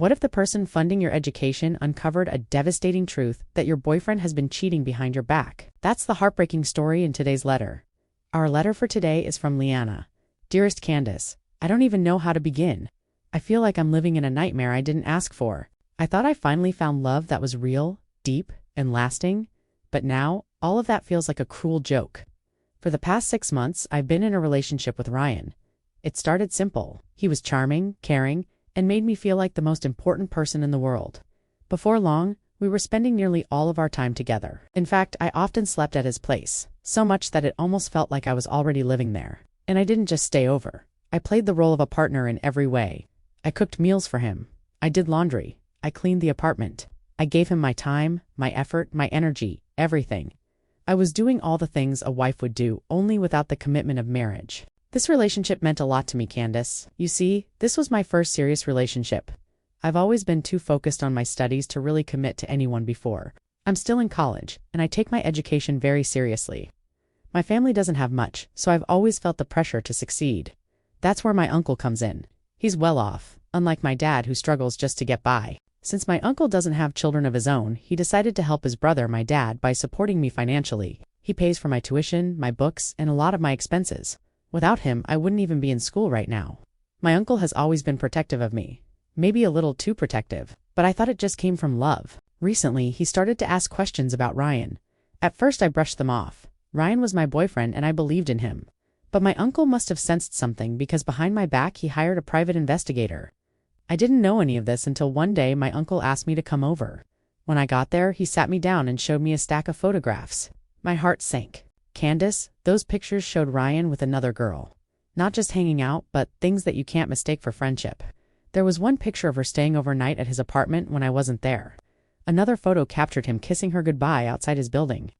What if the person funding your education uncovered a devastating truth that your boyfriend has been cheating behind your back? That's the heartbreaking story in today's letter. Our letter for today is from Liana. Dearest Candace, I don't even know how to begin. I feel like I'm living in a nightmare I didn't ask for. I thought I finally found love that was real, deep, and lasting, but now all of that feels like a cruel joke. For the past 6 months, I've been in a relationship with Ryan. It started simple. He was charming, caring, and made me feel like the most important person in the world. Before long, we were spending nearly all of our time together. In fact, I often slept at his place, so much that it almost felt like I was already living there. And I didn't just stay over. I played the role of a partner in every way. I cooked meals for him. I did laundry. I cleaned the apartment. I gave him my time, my effort, my energy, everything. I was doing all the things a wife would do, only without the commitment of marriage. This relationship meant a lot to me, Candace. You see, this was my first serious relationship. I've always been too focused on my studies to really commit to anyone before. I'm still in college, and I take my education very seriously. My family doesn't have much, so I've always felt the pressure to succeed. That's where my uncle comes in. He's well off, unlike my dad who struggles just to get by. Since my uncle doesn't have children of his own, he decided to help his brother, my dad, by supporting me financially. He pays for my tuition, my books, and a lot of my expenses. Without him, I wouldn't even be in school right now. My uncle has always been protective of me. Maybe a little too protective, but I thought it just came from love. Recently, he started to ask questions about Ryan. At first, I brushed them off. Ryan was my boyfriend and I believed in him. But my uncle must have sensed something because behind my back he hired a private investigator. I didn't know any of this until one day my uncle asked me to come over. When I got there, he sat me down and showed me a stack of photographs. My heart sank. Candace, those pictures showed Ryan with another girl. Not just hanging out, but things that you can't mistake for friendship. There was one picture of her staying overnight at his apartment when I wasn't there. Another photo captured him kissing her goodbye outside his building.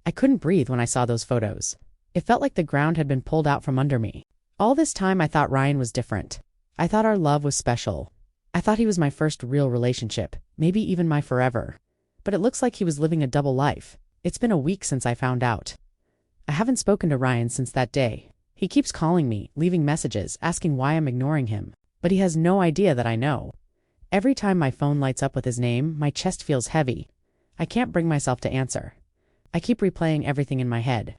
I couldn't breathe when I saw those photos. It felt like the ground had been pulled out from under me. All this time I thought Ryan was different. I thought our love was special. I thought he was my first real relationship, maybe even my forever. But it looks like he was living a double life. It's been a week since I found out. I haven't spoken to Ryan since that day. He keeps calling me, leaving messages, asking why I'm ignoring him. But he has no idea that I know. Every time my phone lights up with his name, my chest feels heavy. I can't bring myself to answer. I keep replaying everything in my head.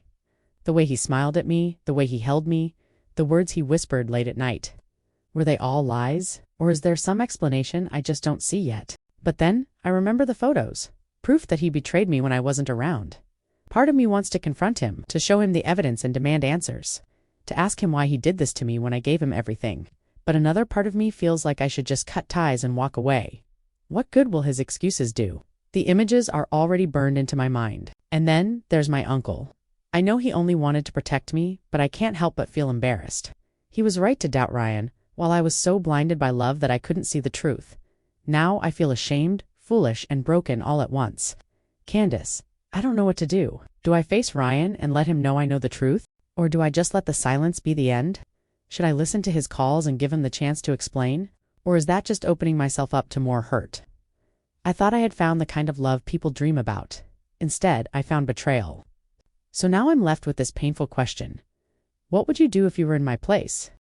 The way he smiled at me, the way he held me, the words he whispered late at night. Were they all lies? Or is there some explanation I just don't see yet? But then, I remember the photos. Proof that he betrayed me when I wasn't around. Part of me wants to confront him, to show him the evidence and demand answers. To ask him why he did this to me when I gave him everything. But another part of me feels like I should just cut ties and walk away. What good will his excuses do? The images are already burned into my mind. And then, there's my uncle. I know he only wanted to protect me, but I can't help but feel embarrassed. He was right to doubt Ryan, while I was so blinded by love that I couldn't see the truth. Now I feel ashamed, foolish, and broken all at once. Candace, I don't know what to do. Do I face Ryan and let him know I know the truth? Or do I just let the silence be the end? Should I listen to his calls and give him the chance to explain? Or is that just opening myself up to more hurt? I thought I had found the kind of love people dream about. Instead, I found betrayal. So now I'm left with this painful question. What would you do if you were in my place?